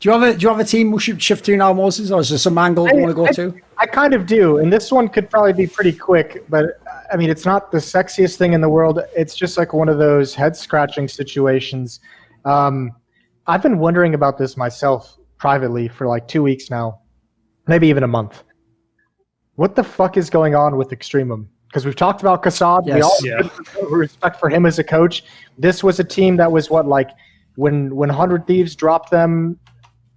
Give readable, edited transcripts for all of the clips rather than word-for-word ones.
Do you have a team we should shift to now, Moses, or is there some angle you want to go to? I kind of do, and this one could probably be pretty quick, but I mean, it's not the sexiest thing in the world. It's just like one of those head-scratching situations. I've been wondering about this myself privately for like 2 weeks now, maybe even a month. What the fuck is going on with Extremum? Because we've talked about Kassad. Yes. We all have respect for him as a coach. This was a team that was when 100 Thieves dropped them,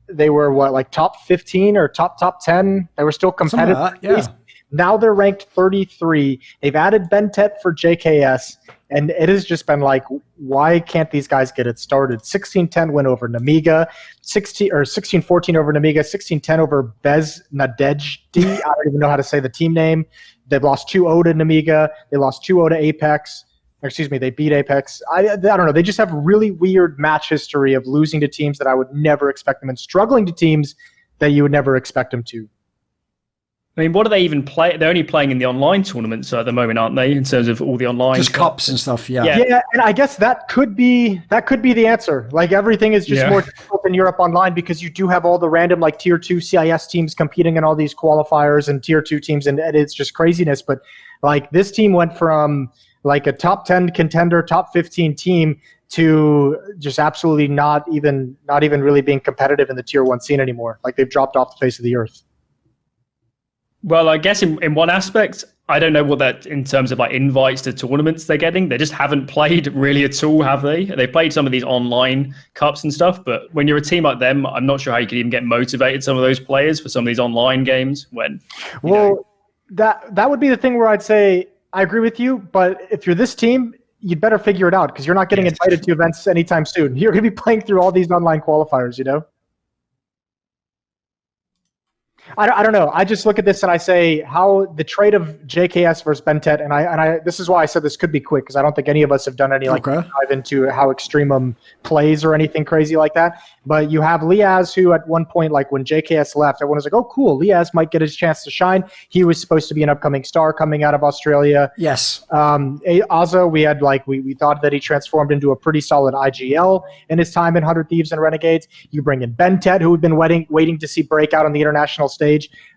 they were like top 15 or top 10. They were still competitive. Like that, yeah. Now they're ranked 33. They've added Bentet for JKS, and it has just been like, why can't these guys get it started? 16-10 win over Namiga, 16-14 over Namiga, 16-10 over Bez Nadejdi. I don't even know how to say the team name. They've lost 2-0 to Namiga. They lost 2-0 to Apex. Excuse me, they beat Apex. I don't know. They just have really weird match history of losing to teams that I would never expect them and struggling to teams that you would never expect them to. I mean, what do they even play? They're only playing in the online tournaments at the moment, aren't they? In terms of all the online, just cups and stuff. Yeah, and I guess that could be the answer. Like everything is just more difficult in Europe online because you do have all the random like tier 2 CIS teams competing in all these qualifiers and tier 2 teams, and it's just craziness. But like this team went from like a top 10 contender, top 15 team to just absolutely not even really being competitive in the tier 1 scene anymore. Like they've dropped off the face of the earth. Well, I guess in one aspect, I don't know what that in terms of like invites to tournaments they're getting. They just haven't played really at all, have they? They played some of these online cups and stuff, but when you're a team like them, I'm not sure how you could even get motivated some of those players for some of these online games when that would be the thing where I'd say I agree with you, but if you're this team, you'd better figure it out because you're not getting invited to events anytime soon. You're going to be playing through all these online qualifiers, you know? I don't know. I just look at this and I say how the trade of JKS versus Bentet, and I this is why I said this could be quick because I don't think any of us have done any dive into how Extremum plays or anything crazy like that. But you have Liaz, who at one point, like when JKS left, everyone was like, "Oh, cool, Liaz might get his chance to shine." He was supposed to be an upcoming star coming out of Australia. Yes. Azo, we had we thought that he transformed into a pretty solid IGL in his time in 100 Thieves and Renegades. You bring in Bentet, who had been waiting to see break out on the international stage.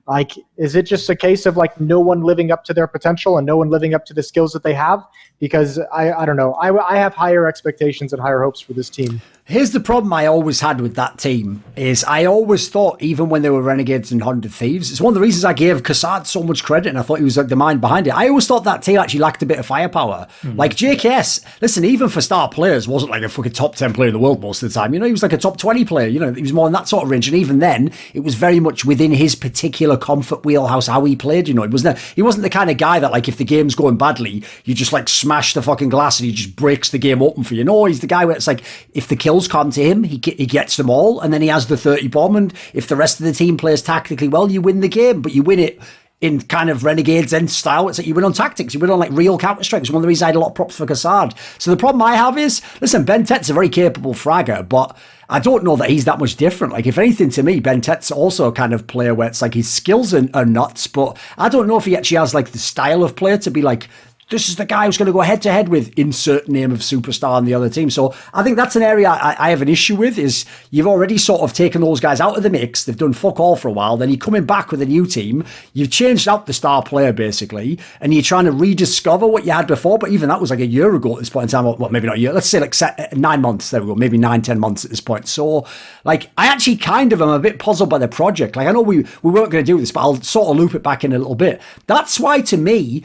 Like, is it just a case of like no one living up to their potential and no one living up to the skills that they have? Because I don't know. I have higher expectations and higher hopes for this team. Here's the problem I always had with that team is I always thought, even when they were Renegades and 100 Thieves, it's one of the reasons I gave Kassad so much credit and I thought he was like the mind behind it. I always thought that team actually lacked a bit of firepower. Mm-hmm. Like JKS, listen, even for star players, wasn't like a fucking top 10 player in the world most of the time. You know, he was like a top 20 player. You know, he was more in that sort of range. And even then, it was very much within his particular comfort wheelhouse how he played. You know, he wasn't the kind of guy that like if the game's going badly, you just like smash the fucking glass and he just breaks the game open for you. No, he's the guy where it's like if the kills come to him, he gets them all, and then he has the 30 bomb, and if the rest of the team plays tactically well, you win the game, but you win it in kind of Renegades end style. It's like you win on tactics, you win on like real Counter-Strike. It's one of the reasons I had a lot of props for Kassad. So the problem I have is, listen, Bentet's a very capable fragger, but I don't know that he's that much different. Like, if anything, to me, Bentet's also a kind of player where it's like his skills are nuts, but I don't know if he actually has like the style of player to be like, this is the guy who's going to go head-to-head with insert name of superstar on the other team. So I think that's an area I have an issue with, is you've already sort of taken those guys out of the mix. They've done fuck all for a while. Then you're coming back with a new team. You've changed out the star player, basically, and you're trying to rediscover what you had before. But even that was like a year ago at this point in time. Well, maybe not a year. Let's say like 9 months. There we go. Maybe 9-10 months at this point. So, like, I actually kind of am a bit puzzled by the project. Like, I know we weren't going to do this, but I'll sort of loop it back in a little bit. That's why, to me,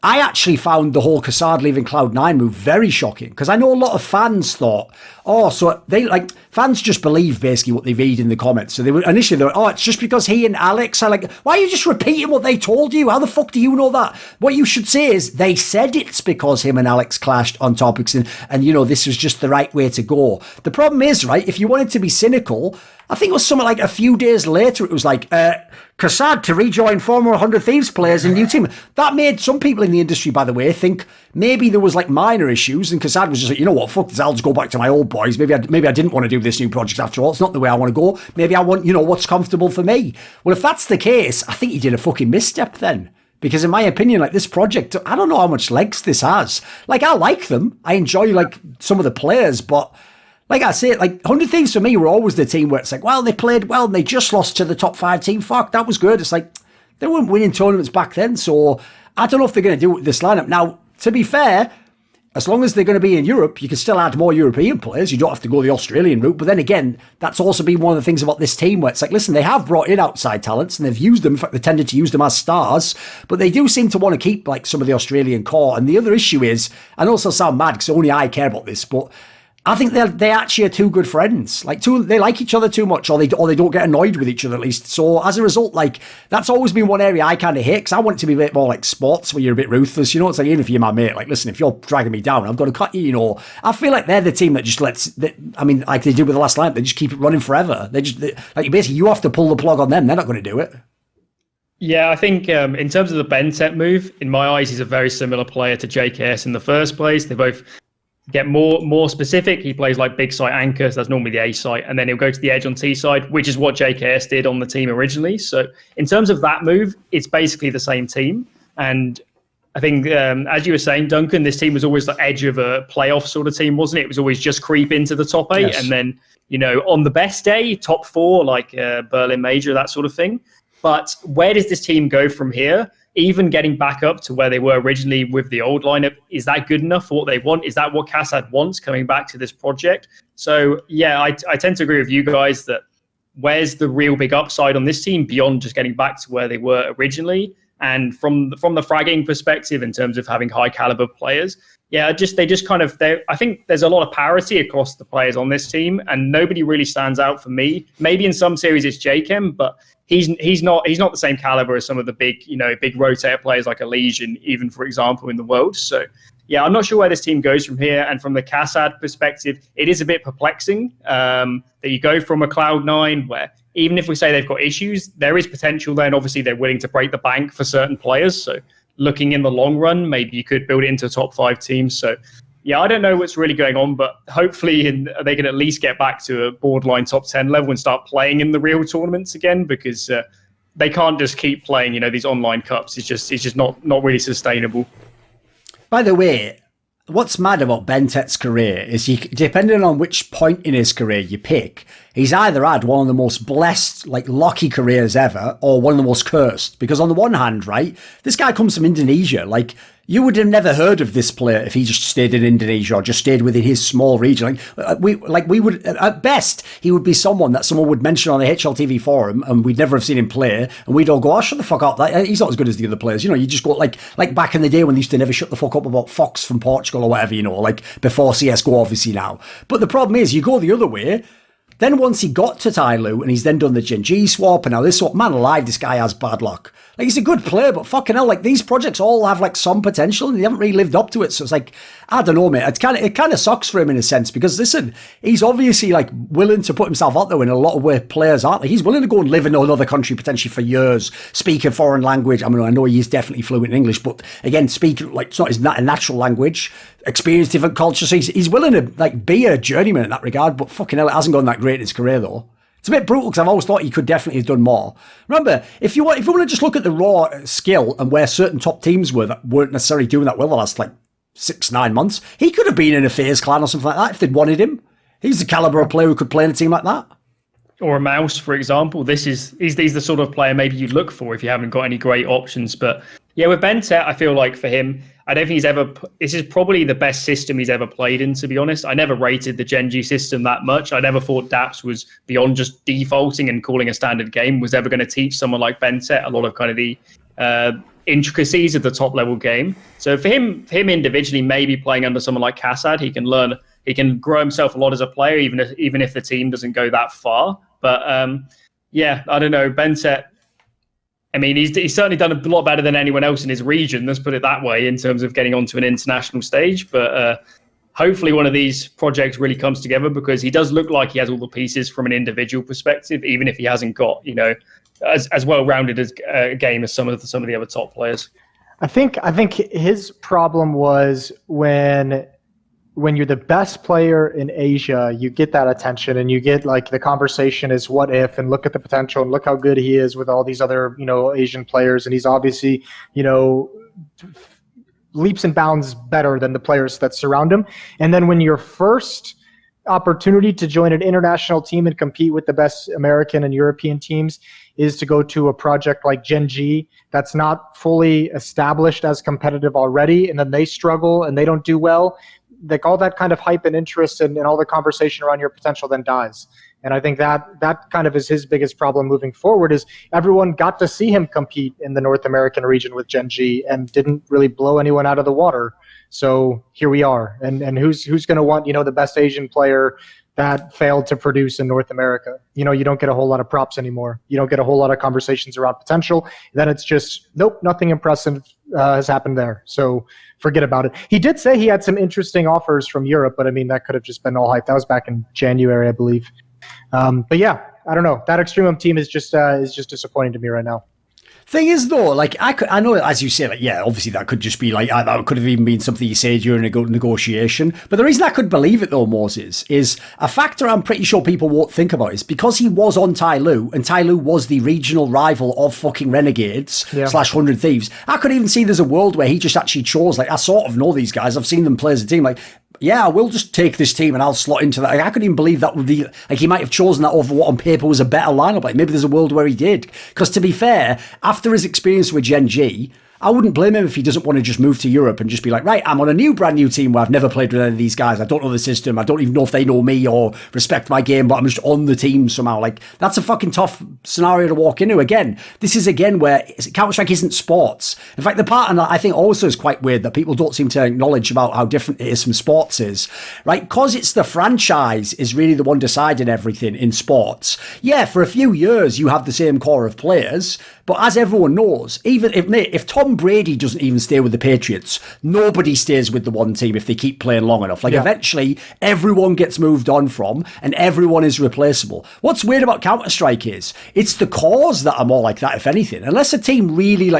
I actually found the whole Kassad leaving Cloud9 move very shocking, because I know a lot of fans thought, so they like, fans just believe basically what they read in the comments. So they were initially, it's just because he and Alex are like, why are you just repeating what they told you? How the fuck do you know that? What you should say is they said it's because him and Alex clashed on topics and you know, this was just the right way to go. The problem is, right, if you wanted to be cynical, I think it was something like a few days later, it was like, Kassad to rejoin former 100 Thieves players in new team. That made some people in the industry, by the way, think maybe there was like minor issues and Kassad was just like, you know what, fuck this, I'll just go back to my old boys. Maybe I didn't want to do this new project after all. It's not the way I want to go. Maybe I want, you know, what's comfortable for me. Well, if that's the case, I think he did a fucking misstep then. Because in my opinion, like, this project, I don't know how much legs this has. Like, I like them. I enjoy like some of the players, but Like I say, like 100 Thieves for me were always the team where it's like, well, they played well and they just lost to the top 5 team. Fuck, that was good. It's like they weren't winning tournaments back then. So I don't know if they're going to do it with this lineup. Now, to be fair, as long as they're going to be in Europe, you can still add more European players. You don't have to go the Australian route. But then again, that's also been one of the things about this team where it's like, listen, they have brought in outside talents and they've used them. In fact, they tended to use them as stars. But they do seem to want to keep like some of the Australian core. And the other issue is, and also sound mad because only I care about this, but I think they actually are two good friends. Like they like each other too much, or they don't get annoyed with each other at least. So as a result, like that's always been one area I kind of hate because I want it to be a bit more like sports where you're a bit ruthless. You know, it's like even if you're my mate, like listen, if you're dragging me down, I'm going to cut you. You know, I feel like they're the team that just like they did with the last lineup, they just keep it running forever. Like basically you have to pull the plug on them. They're not going to do it. Yeah, I think in terms of the Bentet move, in my eyes, he's a very similar player to JKS in the first place. They both get more specific. He plays like big site anchor, so that's normally the A site, and then he'll go to the edge on T side, which is what JKS did on the team originally. So in terms of that move, it's basically the same team. And I think, as you were saying, Duncan, this team was always the edge of a playoff sort of team, wasn't it? It was always just creep into the top 8, yes. And then, you know, on the best day, top 4, like Berlin Major, that sort of thing. But where does this team go from here? Even getting back up to where they were originally with the old lineup, is that good enough for what they want? Is that what Kassad wants coming back to this project? So, yeah, I tend to agree with you guys that where's the real big upside on this team beyond just getting back to where they were originally? And from the fragging perspective, in terms of having high caliber players, yeah, I think there's a lot of parity across the players on this team, and nobody really stands out for me. Maybe in some series it's JKM, but he's not the same caliber as some of the big rotator players like Elysian, even for example, in the world. So yeah, I'm not sure where this team goes from here. And from the Kassad perspective, it is a bit perplexing that you go from a Cloud9 where even if we say they've got issues, there is potential there, and obviously they're willing to break the bank for certain players. So looking in the long run, maybe you could build it into a top 5 team. So yeah, I don't know what's really going on, but hopefully they can at least get back to a borderline top 10 level and start playing in the real tournaments again, because they can't just keep playing, these online cups. It's just not really sustainable. By the way, what's mad about Bentet's career is depending on which point in his career you pick, he's either had one of the most blessed, like lucky careers ever, or one of the most cursed. Because on the one hand, right, this guy comes from Indonesia. Like, you would have never heard of this player if he just stayed in Indonesia or just stayed within his small region. We would, at best, he would be someone that someone would mention on the HLTV forum, and we'd never have seen him play, and we'd all go, "Oh, shut the fuck up! He's not as good as the other players." You just go like back in the day when they used to never shut the fuck up about Fox from Portugal or whatever. Like before CSGO, obviously now. But the problem is, you go the other way. Then once he got to Tyloo and he's then done the Gen G swap and now this swap, man alive, this guy has bad luck. Like, he's a good player, but fucking hell, like, these projects all have, like, some potential and they haven't really lived up to it. So it's like, I don't know, mate. It kind of sucks for him in a sense because, listen, he's obviously, like, willing to put himself out there in a lot of where players aren't. Like, he's willing to go and live in another country potentially for years, speak a foreign language. I mean, I know he's definitely fluent in English, but again, speaking, like, it's not his natural language, experience different cultures. So he's willing to, like, be a journeyman in that regard, but fucking hell, it hasn't gone that great in his career, though. It's a bit brutal because I've always thought he could definitely have done more. Remember, if you want to just look at the raw skill and where certain top teams were that weren't necessarily doing that well the last like 6-9 months, he could have been in a FaZe clan or something like that if they'd wanted him. He's the caliber of player who could play in a team like that. Or a Mouse, for example. He's the sort of player maybe you'd look for if you haven't got any great options. But yeah, with Bentet, I feel like for him, I don't think this is probably the best system he's ever played in, to be honest. I never rated the Gen G system that much. I never thought Jdubs was, beyond just defaulting and calling a standard game, was ever going to teach someone like Bentet a lot of kind of the intricacies of the top level game. So for him individually, maybe playing under someone like Kassad, he can grow himself a lot as a player, even if the team doesn't go that far. But yeah, I don't know, Bentet, I mean, he's certainly done a lot better than anyone else in his region, let's put it that way, in terms of getting onto an international stage. But hopefully one of these projects really comes together, because he does look like he has all the pieces from an individual perspective, even if he hasn't got, as well-rounded as a game as some of the other top players. I think his problem was when you're the best player in Asia, you get that attention and you get like the conversation is what if, and look at the potential and look how good he is with all these other, Asian players. And he's obviously, leaps and bounds better than the players that surround him. And then when your first opportunity to join an international team and compete with the best American and European teams is to go to a project like Gen G that's not fully established as competitive already, and then they struggle and they don't do well. Like all that kind of hype and interest and all the conversation around your potential then dies. And I think that kind of is his biggest problem moving forward, is everyone got to see him compete in the North American region with Gen G and didn't really blow anyone out of the water. So here we are. And who's going to want, the best Asian player that failed to produce in North America? You don't get a whole lot of props anymore. You don't get a whole lot of conversations around potential. Then it's just, nope, nothing impressive has happened there. So forget about it. He did say he had some interesting offers from Europe, but I mean, that could have just been all hype. That was back in January, I believe. But yeah, I don't know. That Extremum team is just disappointing to me right now. Thing is, though, like I know, as you say, like, yeah, obviously that could just be like that could have even been something you say during a negotiation. But the reason I could believe it, though, Moses, is a factor I'm pretty sure people won't think about is because he was on Tai Lu, and Tai Lu was the regional rival of fucking Renegades / 100 Thieves. I could even see there's a world where he just actually chose, like, I sort of know these guys. I've seen them play as a team, like, yeah, we'll just take this team and I'll slot into that. Like, I couldn't even believe that would be, like, he might have chosen that over what on paper was a better lineup. Like, maybe there's a world where he did. Because to be fair, after his experience with Gen G, I wouldn't blame him if he doesn't want to just move to Europe and just be like, right, I'm on a brand new team where I've never played with any of these guys. I don't know the system. I don't even know if they know me or respect my game, but I'm just on the team somehow. Like, that's a fucking tough scenario to walk into. Again, this is where Counter-Strike isn't sports. In fact, the part, and I think also is quite weird that people don't seem to acknowledge about how different it is from sports is, right? Because it's the franchise is really the one deciding everything in sports. Yeah, for a few years, you have the same core of players, but as everyone knows, even if Tom Brady doesn't even stay with the Patriots, nobody stays with the one team if they keep playing long enough. Like, eventually, everyone gets moved on from, and everyone is replaceable. What's weird about Counter-Strike is, it's the cores that are more like that, if anything. Unless a team really,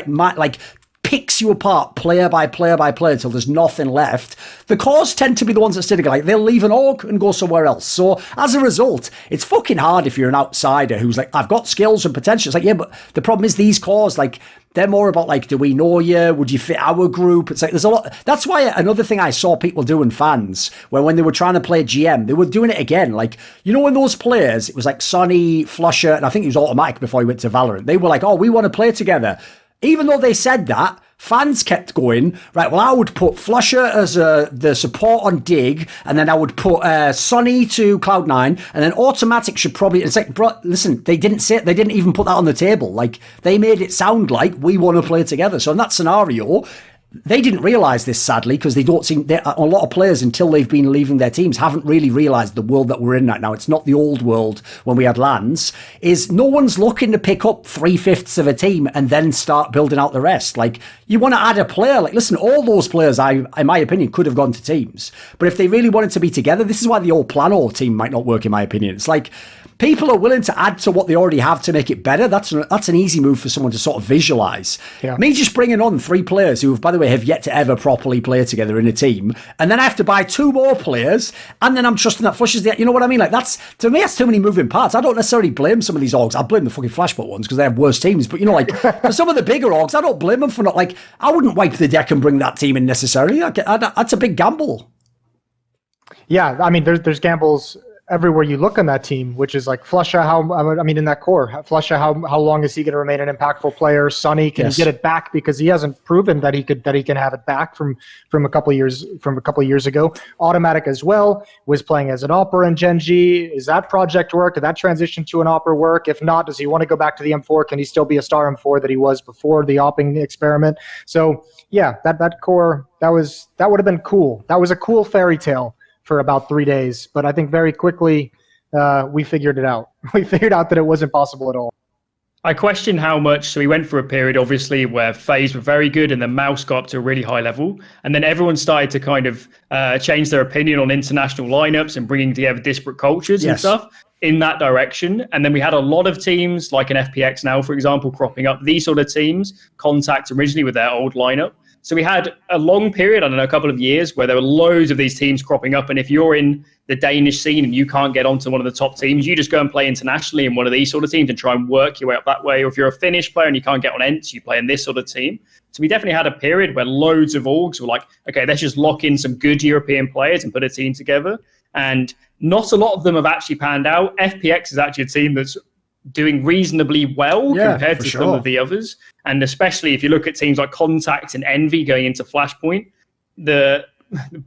picks you apart player by player by player until there's nothing left, the cores tend to be the ones that stay together. Like, they'll leave an org and go somewhere else. So as a result, it's fucking hard if you're an outsider who's like, I've got skills and potential. It's like, yeah, but the problem is these cores, like, they're more about, like, do we know you? Would you fit our group? It's like, there's a lot. That's why another thing I saw people doing, fans, when they were trying to play GM, they were doing it again. Like, when those players, it was like Sonny, Flusher, and I think he was Automatic before he went to Valorant. They were like, oh, we want to play together. Even though they said that, fans kept going, right, well, I would put Flusher as the support on Dig, and then I would put Sonny to Cloud9, and then Automatic should probably... It's like, bro, listen, they didn't even put that on the table. Like, they made it sound like we want to play together. So in that scenario... They didn't realise this, sadly, because a lot of players, until they've been leaving their teams, haven't really realised the world that we're in right now. It's not the old world when we had LANs. Is no one's looking to pick up 3/5 of a team and then start building out the rest. Like, you want to add a player. Like, listen, all those players, in my opinion, could have gone to teams. But if they really wanted to be together, this is why the old Plano team might not work, in my opinion. It's like, people are willing to add to what they already have to make it better. That's an easy move for someone to sort of visualize. Yeah. Me just bringing on 3 players who, by the way, have yet to ever properly play together in a team, and then I have to buy 2 more players, and then I'm trusting that Flush is the... You know what I mean? Like, to me, that's too many moving parts. I don't necessarily blame some of these orgs. I blame the fucking Flashbot ones because they have worse teams. But, like, for some of the bigger orgs, I don't blame them for not, like... I wouldn't wipe the deck and bring that team in necessarily. That's a big gamble. Yeah, I mean, there's gambles everywhere you look on that team, which is like Flusha, in that core, Flusha, how long is he going to remain an impactful player? Sonny, can he get it back, because he hasn't proven that he can have it back from a couple of years ago. Automatic as well was playing as an Opera in Gen G. Is that project work? Did that transition to an Opera work? If not, does he want to go back to the M4? Can he still be a star M4 that he was before the Opping experiment? So yeah, that core, that would have been cool. That was a cool fairy tale for about 3 days, but I think very quickly we figured it out. We figured out that it wasn't possible at all. I question how much. So we went through a period, obviously, where FaZe were very good and the mouse got up to a really high level. And then everyone started to kind of change their opinion on international lineups and bringing together disparate cultures and stuff in that direction. And then we had a lot of teams like an FPX now, for example, cropping up. These sort of teams contact originally with their old lineup. So we had a long period, I don't know, a couple of years, where there were loads of these teams cropping up. And if you're in the Danish scene and you can't get onto one of the top teams, you just go and play internationally in one of these sort of teams and try and work your way up that way. Or if you're a Finnish player and you can't get on ENTs, you play in this sort of team. So we definitely had a period where loads of orgs were like, okay, let's just lock in some good European players and put a team together. and not a lot of them have actually panned out. FPX is actually a team that's doing reasonably well compared to some of the others. And especially if you look at teams like Contact and Envy going into Flashpoint, the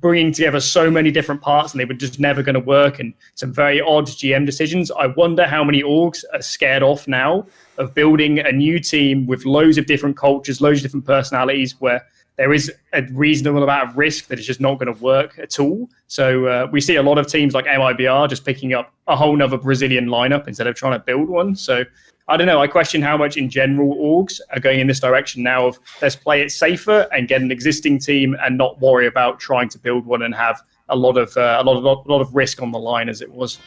bringing together so many different parts and they were just never going to work, and some very odd GM decisions. I wonder how many orgs are scared off now of building a new team with loads of different cultures, loads of different personalities, where there is a reasonable amount of risk that it's just not going to work at all. So we see a lot of teams like MIBR just picking up a whole nother Brazilian lineup instead of trying to build one. So I don't know. I question how much in general orgs are going in this direction now of let's play it safer and get an existing team and not worry about trying to build one and have a lot of risk on the line as it was.